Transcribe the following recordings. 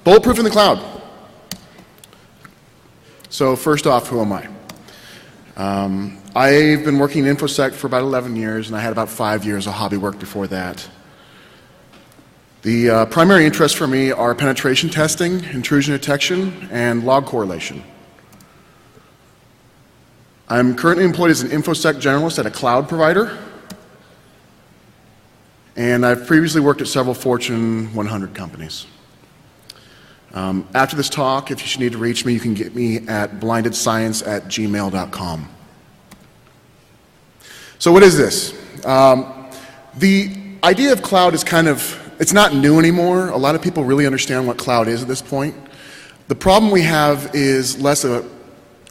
Bulletproofing the cloud. So first off, who am I? I've been working in Infosec for about 11 years, and I had about 5 years of hobby work before that. The primary interests for me are penetration testing, intrusion detection, and log correlation. I'm currently employed as an Infosec generalist at a cloud provider, and I've previously worked at several Fortune 100 companies. After this talk, if you should need to reach me, you can get me at blindedscience@gmail.com. So what is this? The idea of cloud is it's not new anymore. A lot of people really understand what cloud is at this point. The problem we have is less of an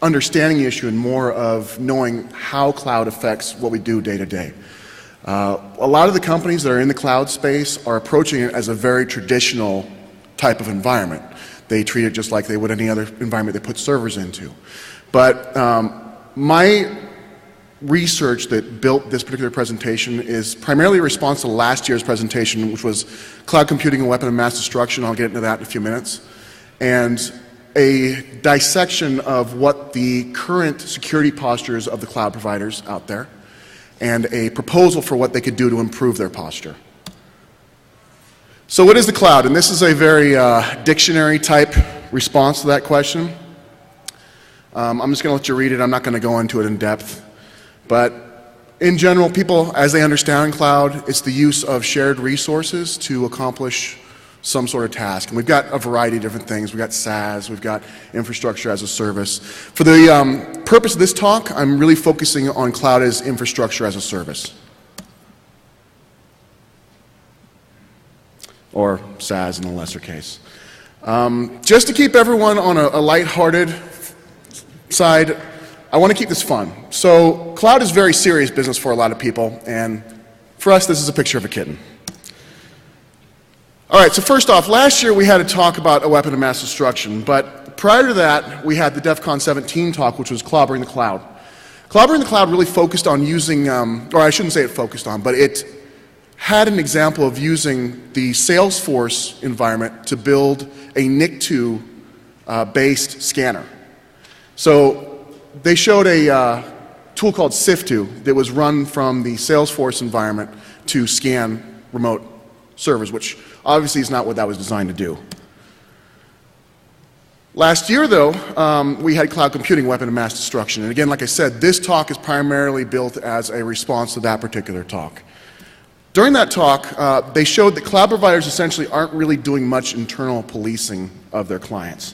understanding issue and more of knowing how cloud affects what we do day to day. A lot of the companies that are in the cloud space are approaching it as a very traditional type of environment. They treat it just like they would any other environment they put servers into. But my research that built this particular presentation is primarily a response to last year's presentation, which was Cloud Computing, a Weapon of Mass Destruction. I'll get into that in a few minutes. And a dissection of what the current security postures of the cloud providers out there, and a proposal for what they could do to improve their posture. So what is the cloud? And this is a very dictionary type response to that question. I'm just going to let you read it. I'm not going to go into it in depth. But in general, people, as they understand cloud, it's the use of shared resources to accomplish some sort of task. And we've got a variety of different things. We've got SaaS, we've got infrastructure as a service. For the purpose of this talk, I'm really focusing on cloud as infrastructure as a service. Or SaaS in a lesser case. Just to keep everyone on a lighthearted side, I want to keep this fun. So cloud is very serious business for a lot of people, and for us this is a picture of a kitten. Alright, so first off, last year we had a talk about a weapon of mass destruction, but prior to that we had the DEFCON 17 talk, which was clobbering the cloud. Clobbering the cloud really focused on using, or I shouldn't say it focused on, but it had an example of using the Salesforce environment to build a NIC2 based scanner. So they showed a tool called SIF2 that was run from the Salesforce environment to scan remote servers, which obviously is not what that was designed to do. Last year, though, we had cloud computing, weapon of mass destruction. And again, like I said, this talk is primarily built as a response to that particular talk. During that talk, they showed that cloud providers essentially aren't really doing much internal policing of their clients.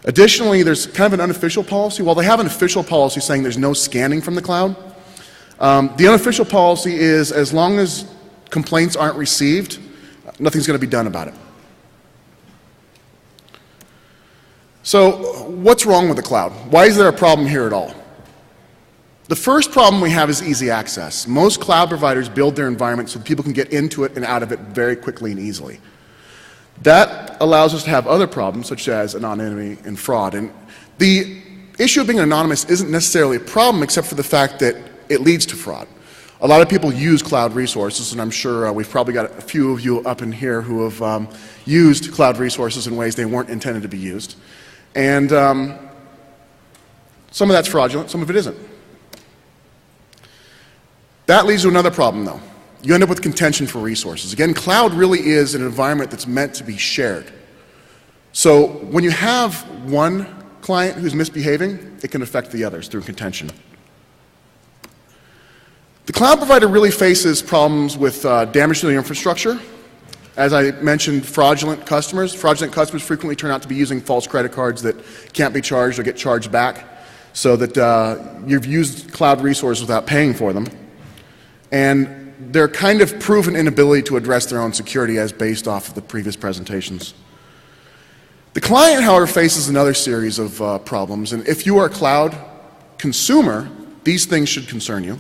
Additionally, there's kind of an unofficial policy. While they have an official policy saying there's no scanning from the cloud, the unofficial policy is as long as complaints aren't received, nothing's going to be done about it. So what's wrong with the cloud? Why is there a problem here at all? The first problem we have is easy access. Most cloud providers build their environment so that people can get into it and out of it very quickly and easily. That allows us to have other problems such as anonymity and fraud. And the issue of being anonymous isn't necessarily a problem except for the fact that it leads to fraud. A lot of people use cloud resources, and I'm sure we've probably got a few of you up in here who have used cloud resources in ways they weren't intended to be used. And some of that's fraudulent, some of it isn't. That leads to another problem, though. You end up with contention for resources. Again, cloud really is an environment that's meant to be shared. So when you have one client who's misbehaving, it can affect the others through contention. The cloud provider really faces problems with damage to the infrastructure. As I mentioned, fraudulent customers. Fraudulent customers frequently turn out to be using false credit cards that can't be charged or get charged back, so that you've used cloud resources without paying for them. And their kind of proven inability to address their own security as based off of the previous presentations. The client, however, faces another series of problems, and if you are a cloud consumer, these things should concern you.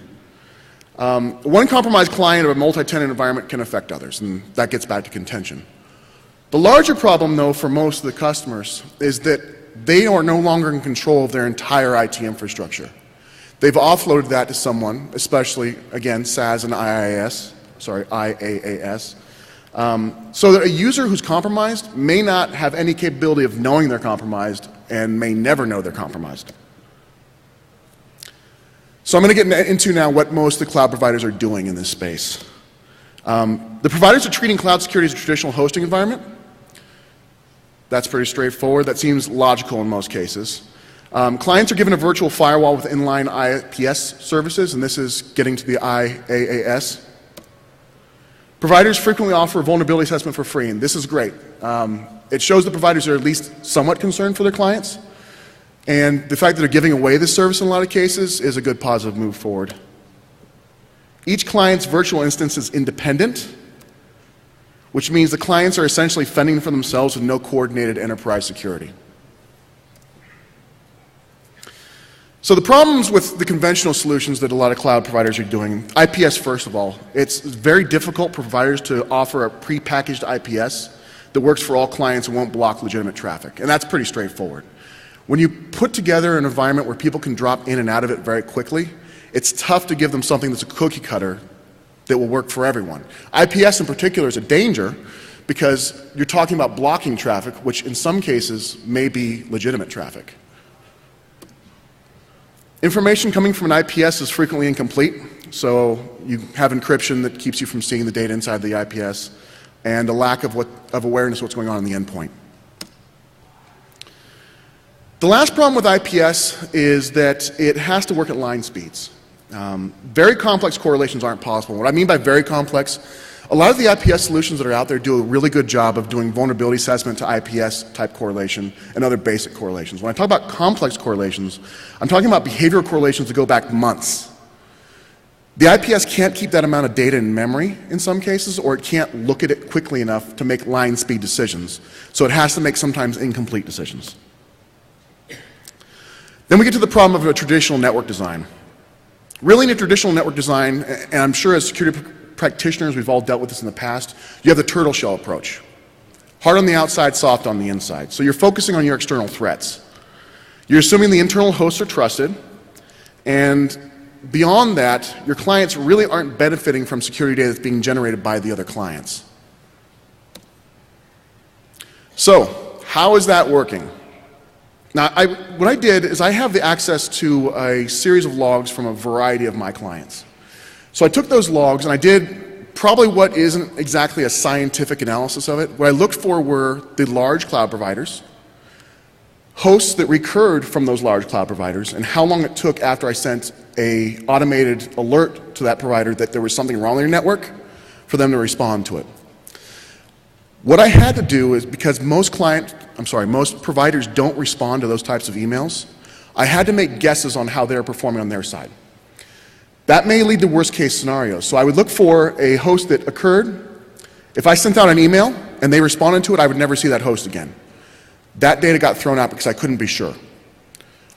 One compromised client of a multi-tenant environment can affect others, and that gets back to contention. The larger problem, though, for most of the customers is that they are no longer in control of their entire IT infrastructure. They've offloaded that to someone, especially, again, SaaS and IaaS, So that a user who's compromised may not have any capability of knowing they're compromised and may never know they're compromised. So I'm going to get into now what most of the cloud providers are doing in this space. The providers are treating cloud security as a traditional hosting environment. That's pretty straightforward. That seems logical in most cases. Clients are given a virtual firewall with inline IPS services, and this is getting to the IaaS. Providers frequently offer a vulnerability assessment for free, and this is great. It shows that providers are at least somewhat concerned for their clients, and the fact that they're giving away this service in a lot of cases is a good positive move forward. Each client's virtual instance is independent, which means the clients are essentially fending for themselves with no coordinated enterprise security. So the problems with the conventional solutions that a lot of cloud providers are doing, IPS first of all, it's very difficult for providers to offer a prepackaged IPS that works for all clients and won't block legitimate traffic, and that's pretty straightforward. When you put together an environment where people can drop in and out of it very quickly, it's tough to give them something that's a cookie cutter that will work for everyone. IPS in particular is a danger because you're talking about blocking traffic, which in some cases may be legitimate traffic. Information coming from an IPS is frequently incomplete, so you have encryption that keeps you from seeing the data inside the IPS, and a lack of awareness of what's going on the endpoint. The last problem with IPS is that it has to work at line speeds. Very complex correlations aren't possible. What I mean by very complex, a lot of the IPS solutions that are out there do a really good job of doing vulnerability assessment to IPS type correlation and other basic correlations. When I talk about complex correlations, I'm talking about behavioral correlations that go back months. The IPS can't keep that amount of data in memory in some cases, or it can't look at it quickly enough to make line speed decisions. So it has to make sometimes incomplete decisions. Then we get to the problem of a traditional network design. Really in a traditional network design, and I'm sure as security practitioners we've all dealt with this in the past, you have the turtle shell approach. Hard on the outside, soft on the inside. So you're focusing on your external threats. You're assuming the internal hosts are trusted, and beyond that, your clients really aren't benefiting from security data that's being generated by the other clients. So, how is that working? Now, what I did is I have the access to a series of logs from a variety of my clients. So I took those logs and I did probably what isn't exactly a scientific analysis of it. What I looked for were the large cloud providers, hosts that recurred from those large cloud providers, and how long it took after I sent an automated alert to that provider that there was something wrong with their network for them to respond to it. What I had to do is, because most providers don't respond to those types of emails, I had to make guesses on how they're performing on their side. That may lead to worst case scenarios. So I would look for a host that occurred. If I sent out an email and they responded to it, I would never see that host again. That data got thrown out because I couldn't be sure.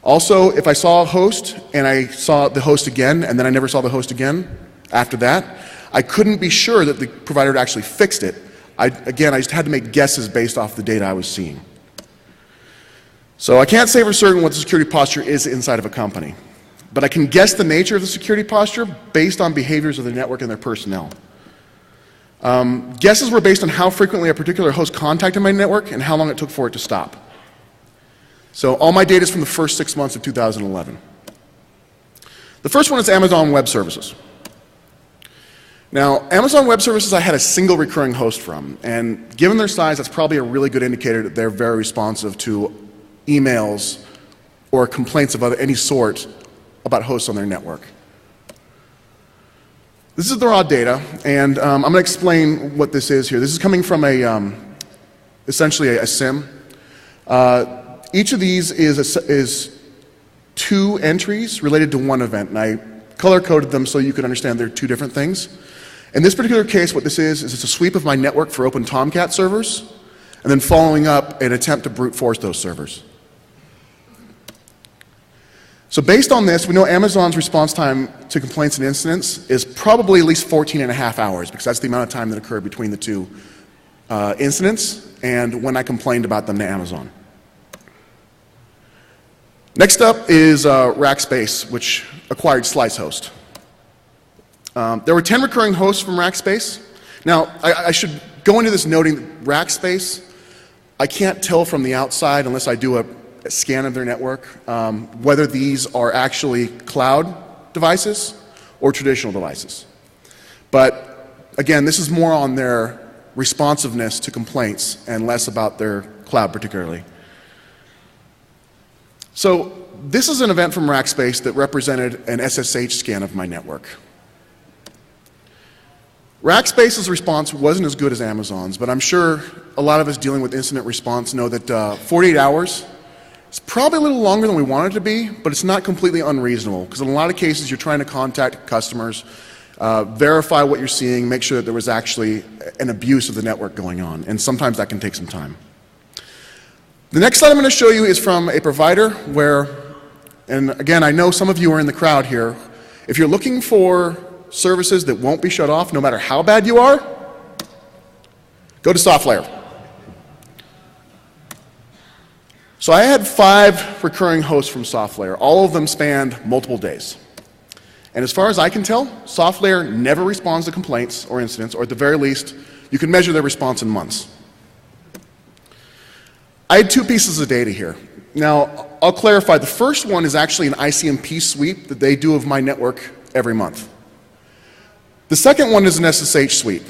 Also, if I saw a host and I saw the host again and then I never saw the host again after that, I couldn't be sure that the provider had actually fixed it. Again, I just had to make guesses based off the data I was seeing. So I can't say for certain what the security posture is inside of a company, but I can guess the nature of the security posture based on behaviors of the network and their personnel. Guesses were based on how frequently a particular host contacted my network and how long it took for it to stop. So all my data is from the first 6 months of 2011. The first one is Amazon Web Services. Now, Amazon Web Services I had a single recurring host from, and given their size, that's probably a really good indicator that they're very responsive to emails or complaints of any sort about hosts on their network. This is the raw data, and I'm going to explain what this is here. This is coming from essentially a SIM. Each of these is 2 entries related to one event, and I color-coded them so you can understand they're 2 different things. In this particular case, what this is it's a sweep of my network for open Tomcat servers, and then following up an attempt to brute force those servers. So based on this, we know Amazon's response time to complaints and incidents is probably at least 14.5 hours, because that's the amount of time that occurred between the 2 incidents and when I complained about them to Amazon. Next up is Rackspace, which acquired SliceHost. There were 10 recurring hosts from Rackspace. Now, I should go into this noting rack space. I can't tell from the outside unless I do a scan of their network whether these are actually cloud devices or traditional devices. But again, this is more on their responsiveness to complaints and less about their cloud particularly. So this is an event from Rackspace that represented an SSH scan of my network. Rackspace's response wasn't as good as Amazon's, but I'm sure a lot of us dealing with incident response know that 48 hours is probably a little longer than we want it to be, but it's not completely unreasonable, because in a lot of cases you're trying to contact customers, verify what you're seeing, make sure that there was actually an abuse of the network going on, and sometimes that can take some time. The next slide I'm going to show you is from a provider where, and again, I know some of you are in the crowd here, if you're looking for services that won't be shut off no matter how bad you are, go to SoftLayer. So I had 5 recurring hosts from SoftLayer. All of them spanned multiple days. And as far as I can tell, SoftLayer never responds to complaints or incidents, or at the very least, you can measure their response in months. I had 2 pieces of data here. Now, I'll clarify. The first one is actually an ICMP sweep that they do of my network every month. The second one is an SSH sweep.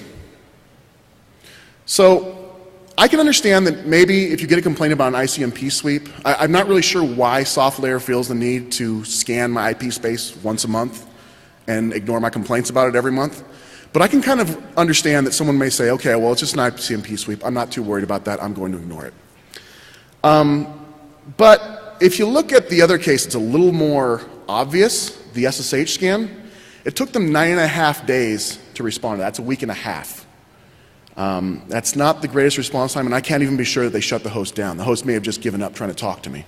So I can understand that maybe if you get a complaint about an ICMP sweep, I'm not really sure why SoftLayer feels the need to scan my IP space once a month and ignore my complaints about it every month. But I can kind of understand that someone may say, okay, well, it's just an ICMP sweep. I'm not too worried about that. I'm going to ignore it. But if you look at the other case, it's a little more obvious, the SSH scan. It took them 9.5 days to respond to that. That's a week and a half. That's not the greatest response time, and I can't even be sure that they shut the host down. The host may have just given up trying to talk to me.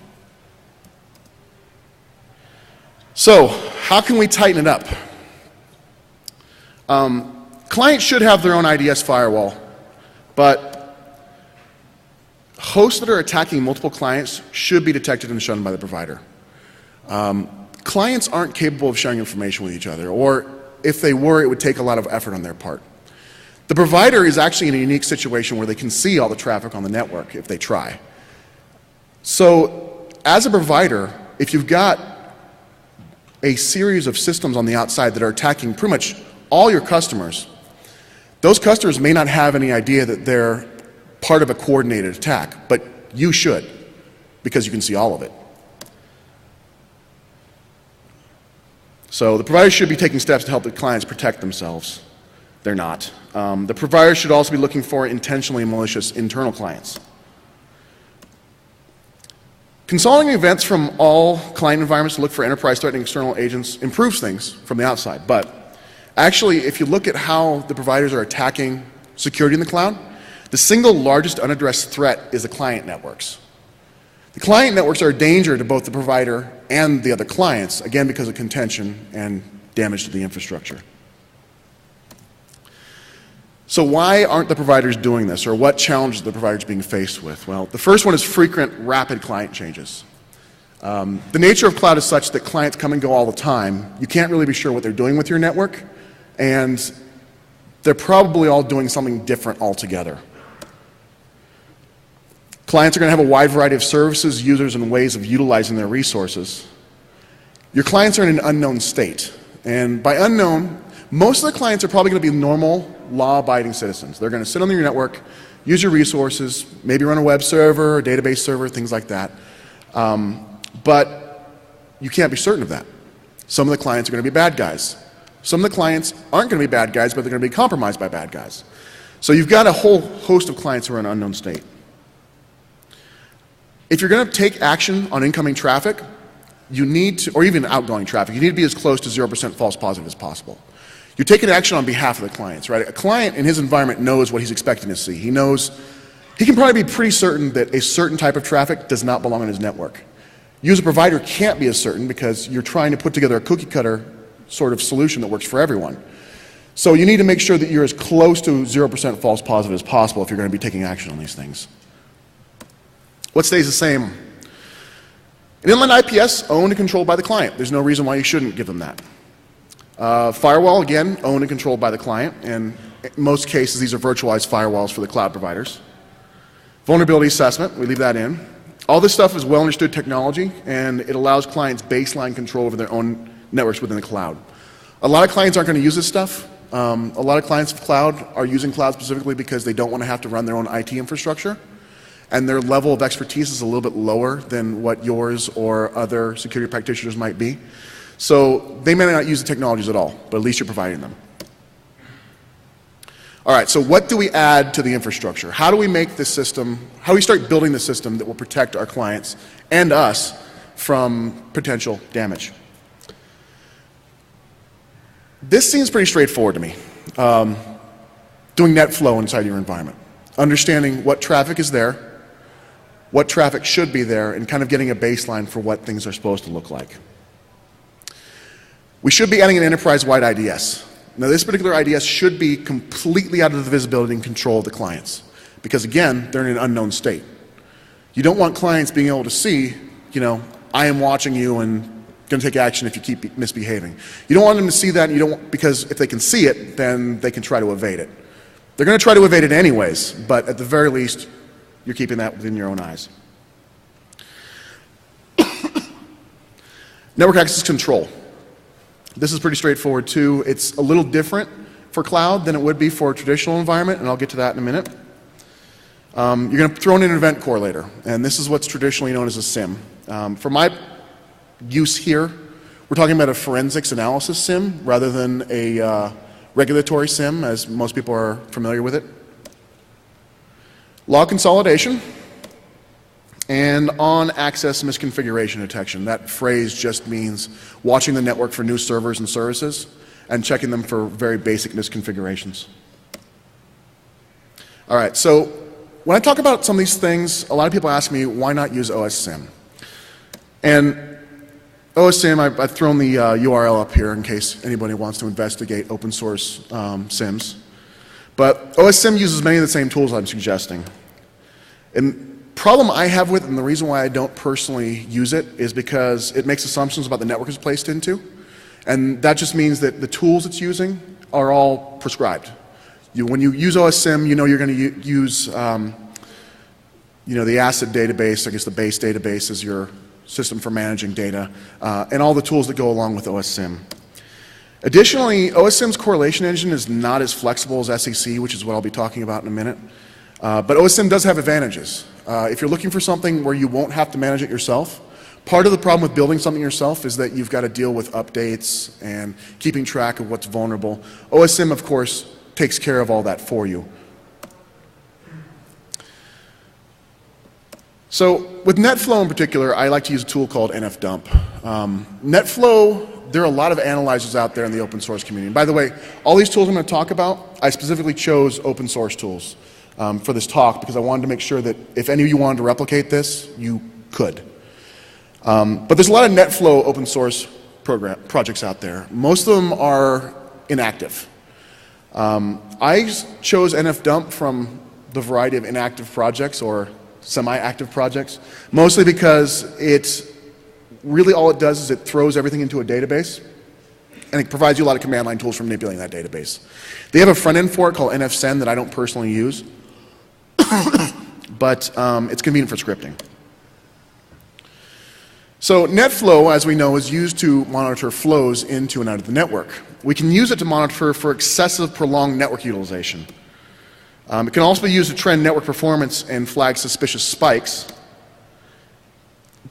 So, how can we tighten it up? Clients should have their own IDS firewall, but hosts that are attacking multiple clients should be detected and shunned by the provider. Clients aren't capable of sharing information with each other, or if they were, it would take a lot of effort on their part. The provider is actually in a unique situation where they can see all the traffic on the network if they try. So, as a provider, if you've got a series of systems on the outside that are attacking pretty much all your customers, those customers may not have any idea that they're part of a coordinated attack, but you should, because you can see all of it. So the provider should be taking steps to help the clients protect themselves. They're not. The provider should also be looking for intentionally malicious internal clients. Consolidating events from all client environments to look for enterprise-threatening external agents improves things from the outside. But actually, if you look at how the providers are attacking security in the cloud, the single largest unaddressed threat is the client networks. The client networks are a danger to both the provider and the other clients, again because of contention and damage to the infrastructure. So why aren't the providers doing this, or what challenges are the providers being faced with? Well, the first one is frequent, rapid client changes. The nature of cloud is such that clients come and go all the time. You can't really be sure what they're doing with your network, and they're probably all doing something different altogether. Clients are going to have a wide variety of services, users, and ways of utilizing their resources. Your clients are in an unknown state. And by unknown, most of the clients are probably going to be normal, law-abiding citizens. They're going to sit on your network, use your resources, maybe run a web server, a database server, things like that. But you can't be certain of that. Some of the clients are going to be bad guys. Some of the clients aren't going to be bad guys, but they're going to be compromised by bad guys. So you've got a whole host of clients who are in an unknown state. If you're going to take action on incoming traffic, you need to, or even outgoing traffic, you need to be as close to 0% false positive as possible. You're taking action on behalf of the clients, right? A client in his environment knows what he's expecting to see. He knows, he can probably be pretty certain that a certain type of traffic does not belong on his network. You as a provider can't be as certain because you're trying to put together a cookie cutter sort of solution that works for everyone. So you need to make sure that you're as close to 0% false positive as possible if you're going to be taking action on these things. What stays the same? An inline IPS owned and controlled by the client. There's no reason why you shouldn't give them that. Firewall, again, owned and controlled by the client, and In most cases, these are virtualized firewalls for the cloud providers. Vulnerability assessment, we leave that in. All this stuff is well understood technology, and it allows clients baseline control over their own networks within the cloud. A lot of clients aren't going to use this stuff. A lot of clients of cloud are using cloud specifically because they don't want to have to run their own IT infrastructure, and their level of expertise is a little bit lower than what yours or other security practitioners might be. So they may not use the technologies at all, but at least you're providing them. All right, so what do we add to the infrastructure? How do we make this system, how do we start building the system that will protect our clients and us from potential damage? This seems pretty straightforward to me. Doing net flow inside your environment. Understanding what traffic is there, what traffic should be there, and kind of getting a baseline for what things are supposed to look like. We should be adding an enterprise-wide IDS. Now, this particular IDS should be completely out of the visibility and control of the clients, because again, they're in an unknown state. You don't want clients being able to see, I am watching you and going to take action if you keep misbehaving. You don't want them to see that, and because if they can see it, then they can try to evade it. They're going to try to evade it anyways, but at the very least, you're keeping that within your own eyes. Network access control. This is pretty straightforward too. It's a little different for cloud than it would be for a traditional environment, and I'll get to that in a minute. You're going to throw in an event correlator, and this is what's traditionally known as a SIM. For my use here, we're talking about a forensics analysis SIM rather than a regulatory SIM, as most people are familiar with it. Log consolidation and on-access misconfiguration detection. That phrase just means watching the network for new servers and services and checking them for very basic misconfigurations. All right, so when I talk about some of these things, a lot of people ask me, why not use OSSIM? And OSSIM, I've thrown the URL up here in case anybody wants to investigate open source SIMs. But OSSIM uses many of the same tools I'm suggesting. And problem I have with it, and the reason why I don't personally use it, is because it makes assumptions about the network it's placed into. And that just means that the tools it's using are all prescribed. When you use OSSIM, you're going to use the ACID database, I guess the base database is your system for managing data, and all the tools that go along with OSSIM. Additionally, OSSIM's correlation engine is not as flexible as SEC, which is what I'll be talking about in a minute. But OSSIM does have advantages. If you're looking for something where you won't have to manage it yourself, part of the problem with building something yourself is that you've got to deal with updates and keeping track of what's vulnerable. OSSIM, of course, takes care of all that for you. So with NetFlow in particular, I like to use a tool called NFDump. NetFlow, there are a lot of analyzers out there in the open source community. And by the way, all these tools I'm going to talk about, I specifically chose open source tools for this talk because I wanted to make sure that if any of you wanted to replicate this, you could. But there's a lot of NetFlow open source projects out there. Most of them are inactive. I chose NFDump from the variety of inactive projects or semi-active projects, mostly because it's really all it does is it throws everything into a database, and it provides you a lot of command line tools for manipulating that database. They have a front end for it called NFSend that I don't personally use, but it's convenient for scripting. So NetFlow, as we know, is used to monitor flows into and out of the network. We can use it to monitor for excessive prolonged network utilization. It can also be used to trend network performance and flag suspicious spikes.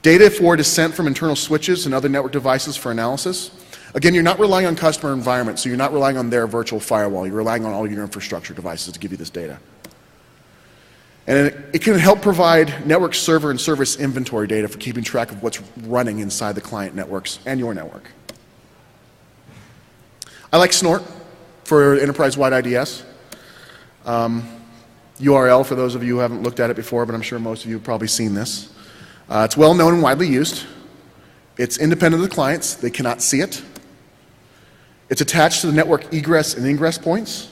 Data for descent from internal switches and other network devices for analysis. Again, you're not relying on customer environment, so you're not relying on their virtual firewall. You're relying on all your infrastructure devices to give you this data. And it can help provide network server and service inventory data for keeping track of what's running inside the client networks and your network. I like Snort for enterprise-wide IDS. URL for those of you who haven't looked at it before, but I'm sure most of you have probably seen this. It's well known and widely used. It's independent of the clients. They cannot see it. It's attached to the network egress and ingress points.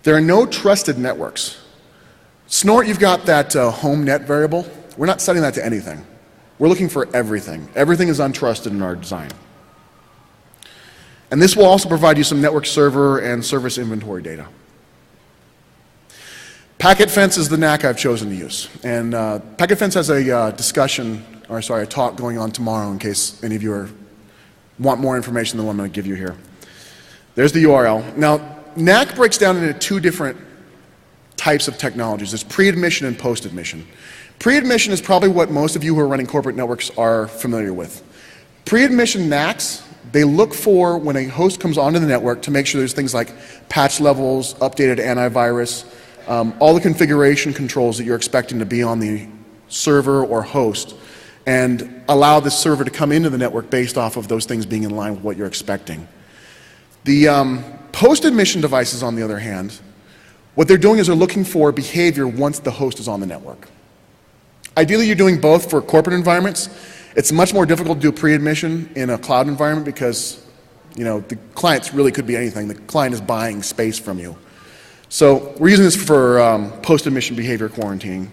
There are no trusted networks. Snort, you've got that home net variable. We're not setting that to anything. We're looking for everything. Everything is untrusted in our design. And this will also provide you some network server and service inventory data. Packet Fence is the NAC I've chosen to use. And Packet Fence has a a talk going on tomorrow in case any of you want more information than what I'm going to give you here. There's the URL. Now, NAC breaks down into two different types of technologies. There's pre-admission and post-admission. Pre-admission is probably what most of you who are running corporate networks are familiar with. Pre-admission NACs, they look for when a host comes onto the network to make sure there's things like patch levels, updated antivirus, all the configuration controls that you're expecting to be on the server or host, and allow the server to come into the network based off of those things being in line with what you're expecting. The post-admission devices, on the other hand, what they're doing is they're looking for behavior once the host is on the network. Ideally, you're doing both for corporate environments. It's much more difficult to do pre-admission in a cloud environment because, the clients really could be anything. The client is buying space from you. So we're using this for post-admission behavior quarantining.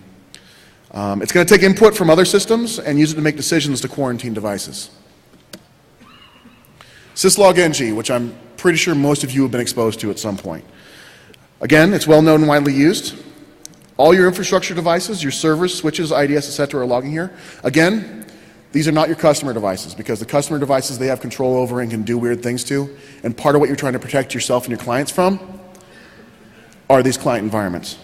It's going to take input from other systems and use it to make decisions to quarantine devices. syslog-ng, which I'm pretty sure most of you have been exposed to at some point. Again, it's well known and widely used. All your infrastructure devices, your servers, switches, IDS, etc. are logging here. Again, these are not your customer devices because the customer devices they have control over and can do weird things to, and part of what you're trying to protect yourself and your clients from are these client environments.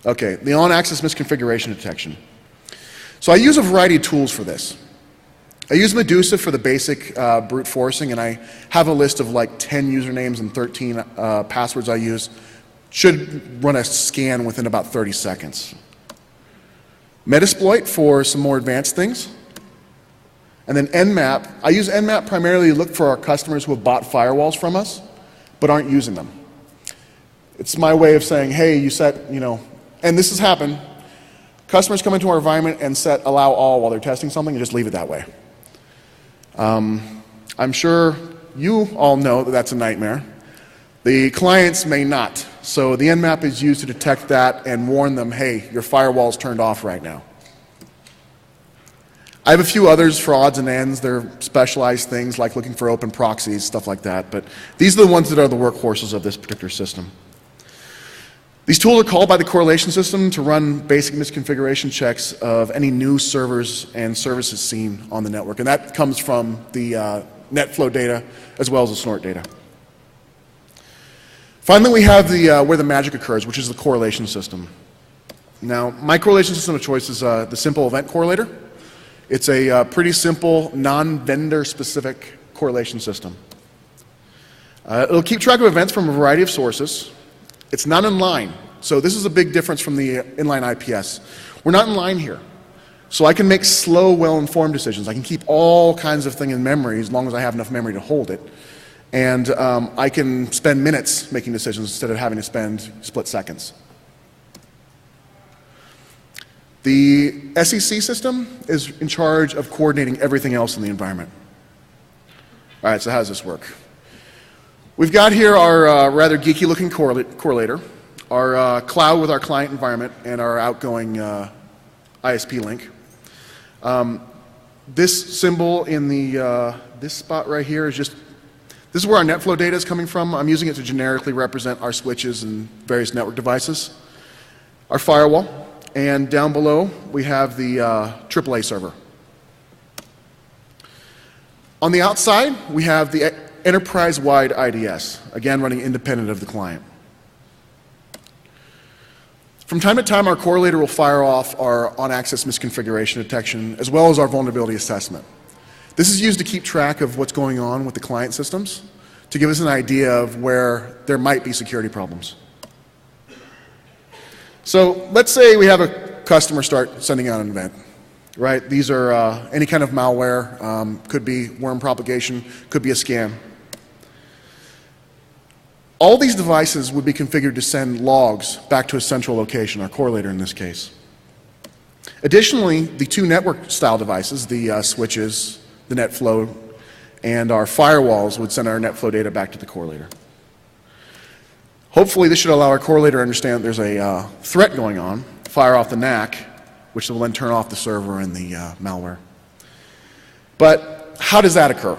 Okay, the on-access misconfiguration detection. So I use a variety of tools for this. I use Medusa for the basic brute forcing, and I have a list of like 10 usernames and 13 passwords I use. Should run a scan within about 30 seconds. Metasploit for some more advanced things. And then Nmap. I use Nmap primarily to look for our customers who have bought firewalls from us, but aren't using them. It's my way of saying, hey, you set, and this has happened. Customers come into our environment and set allow all while they're testing something and just leave it that way. I'm sure you all know that that's a nightmare. The clients may not. So the Nmap is used to detect that and warn them, hey, your firewall's turned off right now. I have a few others for odds and ends. They're specialized things like looking for open proxies, stuff like that. But these are the ones that are the workhorses of this particular system. These tools are called by the correlation system to run basic misconfiguration checks of any new servers and services seen on the network. And that comes from the NetFlow data as well as the snort data. Finally, we have where the magic occurs, which is the correlation system. Now, my correlation system of choice is the simple event correlator. It's a pretty simple, non-vendor specific correlation system. It'll keep track of events from a variety of sources. It's not inline, so this is a big difference from the inline IPS. We're not inline here. So I can make slow, well-informed decisions. I can keep all kinds of things in memory as long as I have enough memory to hold it. And I can spend minutes making decisions instead of having to spend split seconds. The SEC system is in charge of coordinating everything else in the environment. All right, so how does this work? We've got here our rather geeky-looking correlator, our cloud with our client environment, and our outgoing ISP link. This symbol in this spot right here is just this is where our NetFlow data is coming from. I'm using it to generically represent our switches and various network devices. Our firewall, and down below we have the AAA server. On the outside, we have the enterprise-wide IDS, again running independent of the client. From time to time, our correlator will fire off our on-access misconfiguration detection as well as our vulnerability assessment. This is used to keep track of what's going on with the client systems, to give us an idea of where there might be security problems. So let's say we have a customer start sending out an event, right? These are any kind of malware, could be worm propagation, could be a scam. All these devices would be configured to send logs back to a central location, our correlator in this case. Additionally, the two network style devices, the switches, the NetFlow, and our firewalls would send our NetFlow data back to the correlator. Hopefully this should allow our correlator to understand that there's a threat going on, fire off the NAC, which will then turn off the server and the malware. But how does that occur?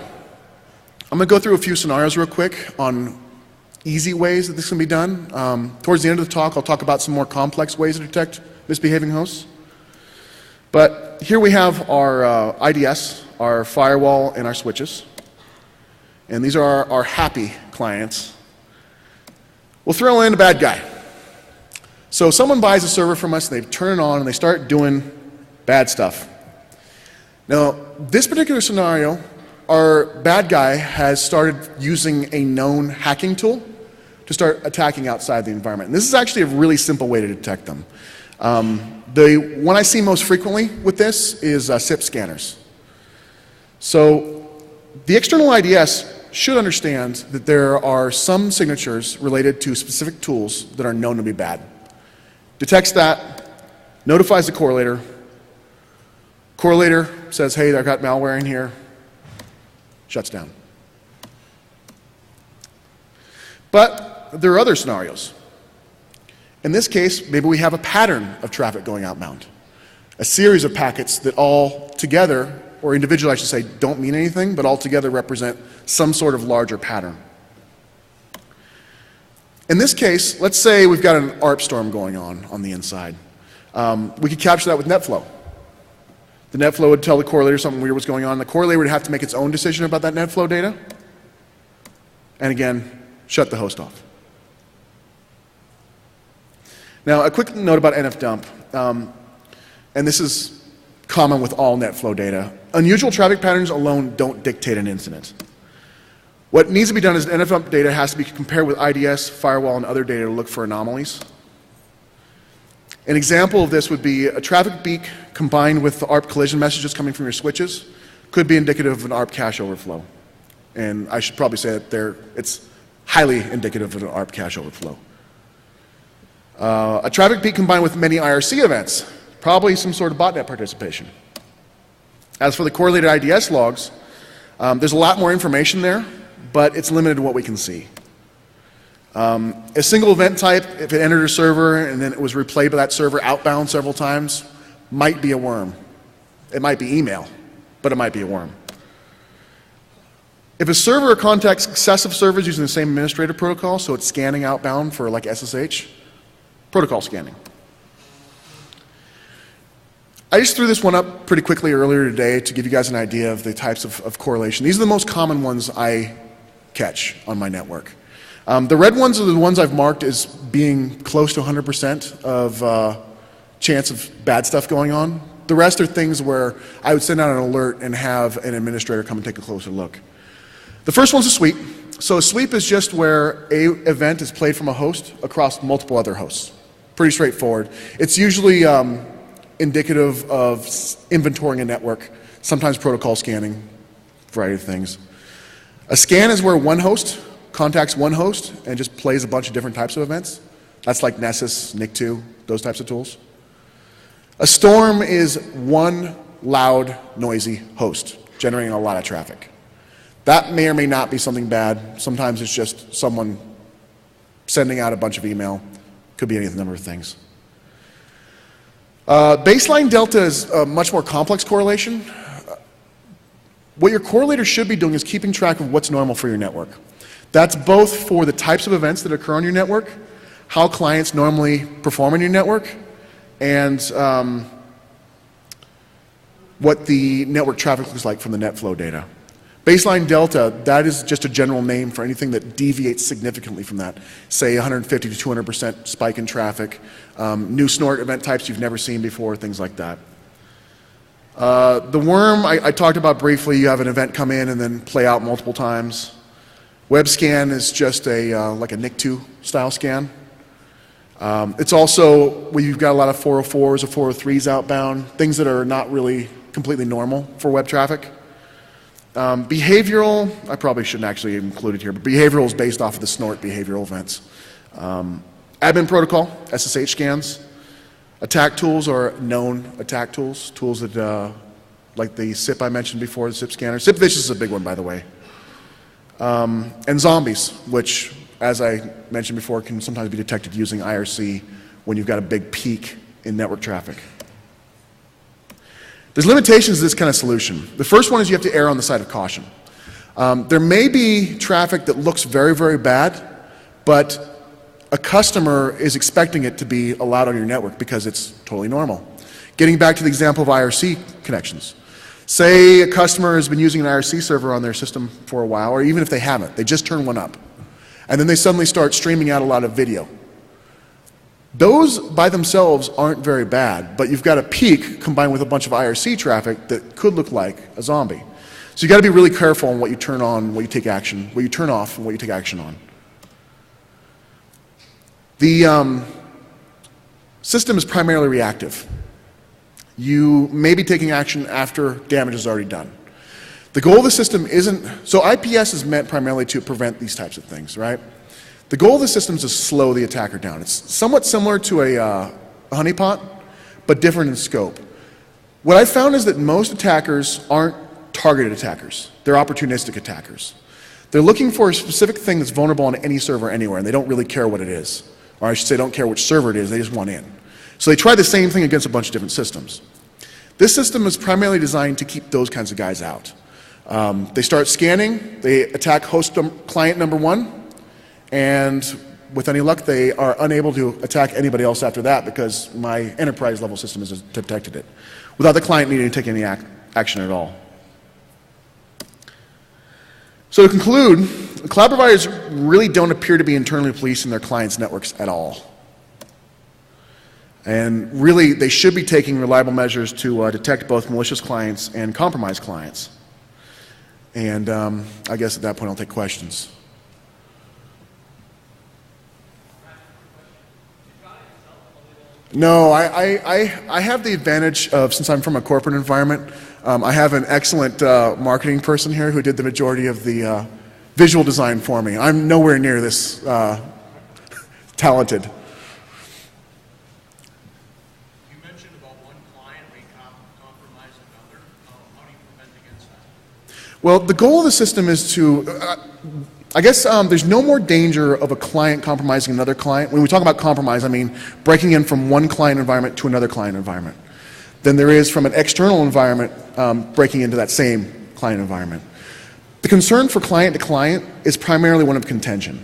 I'm going to go through a few scenarios real quick on easy ways that this can be done. Towards the end of the talk, I'll talk about some more complex ways to detect misbehaving hosts. But here we have our IDS, our firewall, and our switches. And these are our happy clients. We'll throw in a bad guy. So someone buys a server from us, and they turn it on, and they start doing bad stuff. Now, this particular scenario, our bad guy has started using a known hacking tool to start attacking outside the environment. And this is actually a really simple way to detect them. The one I see most frequently with this is SIP scanners. So the external IDS should understand that there are some signatures related to specific tools that are known to be bad. Detects that, notifies the correlator. Correlator says, hey, I've got malware in here. Shuts down. But there are other scenarios. In this case, maybe we have a pattern of traffic going outbound. A series of packets that all together, or individually I should say, don't mean anything, but all together represent some sort of larger pattern. In this case, let's say we've got an ARP storm going on the inside. We could capture that with NetFlow. The NetFlow would tell the correlator something weird was going on. The correlator would have to make its own decision about that NetFlow data. And again, shut the host off. Now, a quick note about NFDump. And this is common with all NetFlow data. Unusual traffic patterns alone don't dictate an incident. What needs to be done is NFDump data has to be compared with IDS, firewall, and other data to look for anomalies. An example of this would be a traffic beak combined with the ARP collision messages coming from your switches could be indicative of an ARP cache overflow. And I should probably say that it's highly indicative of an ARP cache overflow. A traffic peak combined with many IRC events, probably some sort of botnet participation. As for the correlated IDS logs, there's a lot more information there, but it's limited to what we can see. A single event type, if it entered a server and then it was replayed by that server outbound several times, might be a worm. It might be email, but it might be a worm. If a server contacts successive servers using the same administrator protocol, so it's scanning outbound for like SSH, protocol scanning. I just threw this one up pretty quickly earlier today to give you guys an idea of the types of correlation. These are the most common ones I catch on my network. The red ones are the ones I've marked as being close to 100% of chance of bad stuff going on. The rest are things where I would send out an alert and have an administrator come and take a closer look. The first one's a sweep. So a sweep is just where an event is played from a host across multiple other hosts. Pretty straightforward. It's usually indicative of inventorying a network, sometimes protocol scanning, a variety of things. A scan is where one host contacts one host and just plays a bunch of different types of events. That's like Nessus, NIC2, those types of tools. A storm is one loud, noisy host generating a lot of traffic. That may or may not be something bad. Sometimes it's just someone sending out a bunch of email. Could be any number of things. Baseline delta is a much more complex correlation. What your correlator should be doing is keeping track of what's normal for your network. That's both for the types of events that occur on your network, how clients normally perform on your network, and what the network traffic looks like from the NetFlow data. Baseline delta, that is just a general name for anything that deviates significantly from that. Say 150 to 200% spike in traffic, new snort event types you've never seen before, things like that. The worm, I talked about briefly. You have an event come in and then play out multiple times. Web scan is just like a NIC2 style scan. It's also where you've got a lot of 404s or 403s outbound, things that are not really completely normal for web traffic. Behavioral, I probably shouldn't actually include it here, but behavioral is based off of the snort behavioral events. Admin protocol, SSH scans. Attack tools are known attack tools, tools that, like the SIP I mentioned before, the SIP scanner. SIP vicious is a big one, by the way. And zombies, which, as I mentioned before, can sometimes be detected using IRC when you've got a big peak in network traffic. There's limitations to this kind of solution. The first one is you have to err on the side of caution. There may be traffic that looks very, very bad, but a customer is expecting it to be allowed on your network because it's totally normal. Getting back to the example of IRC connections. Say a customer has been using an IRC server on their system for a while, or even if they haven't, they just turn one up. And then they suddenly start streaming out a lot of video. Those by themselves aren't very bad, but you've got a peak combined with a bunch of IRC traffic that could look like a zombie. So you've got to be really careful on what you turn on, what you take action, what you turn off, and what you take action on. The system is primarily reactive. You may be taking action after damage is already done. The goal of the system isn't, so IPS is meant primarily to prevent these types of things, right? The goal of the system is to slow the attacker down. It's somewhat similar to a honeypot, but different in scope. What I found is that most attackers aren't targeted attackers. They're opportunistic attackers. They're looking for a specific thing that's vulnerable on any server anywhere, and they don't really care what it is. Or I should say, don't care which server it is, they just want in. So they try the same thing against a bunch of different systems. This system is primarily designed to keep those kinds of guys out. They start scanning, they attack host client number one, and with any luck, they are unable to attack anybody else after that because my enterprise level system has detected it, without the client needing to take any action at all. So to conclude, cloud providers really don't appear to be internally policing their clients' networks at all. And really, they should be taking reliable measures to detect both malicious clients and compromised clients. And I guess at that point, I'll take questions. No, I have the advantage of, since I'm from a corporate environment, I have an excellent marketing person here who did the majority of the visual design for me. I'm nowhere near this talented. You mentioned about one client may compromise another. How do you prevent against that? Well, the goal of the system is to, I guess there's no more danger of a client compromising another client. When we talk about compromise, I mean breaking in from one client environment to another client environment than there is from an external environment breaking into that same client environment. The concern for client to client is primarily one of contention.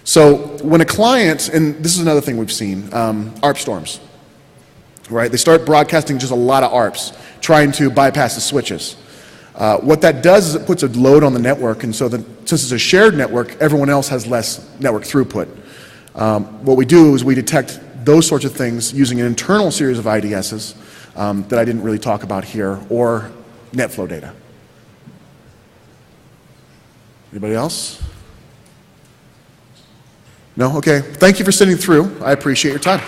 So when a client, and this is another thing we've seen, ARP storms, right? They start broadcasting just a lot of ARPs, trying to bypass the switches. What that does is it puts a load on the network, and so since it's a shared network, everyone else has less network throughput. What we do is we detect those sorts of things using an internal series of IDSs that I didn't really talk about here, or NetFlow data. Anybody else? No? Okay. Thank you for sitting through. I appreciate your time.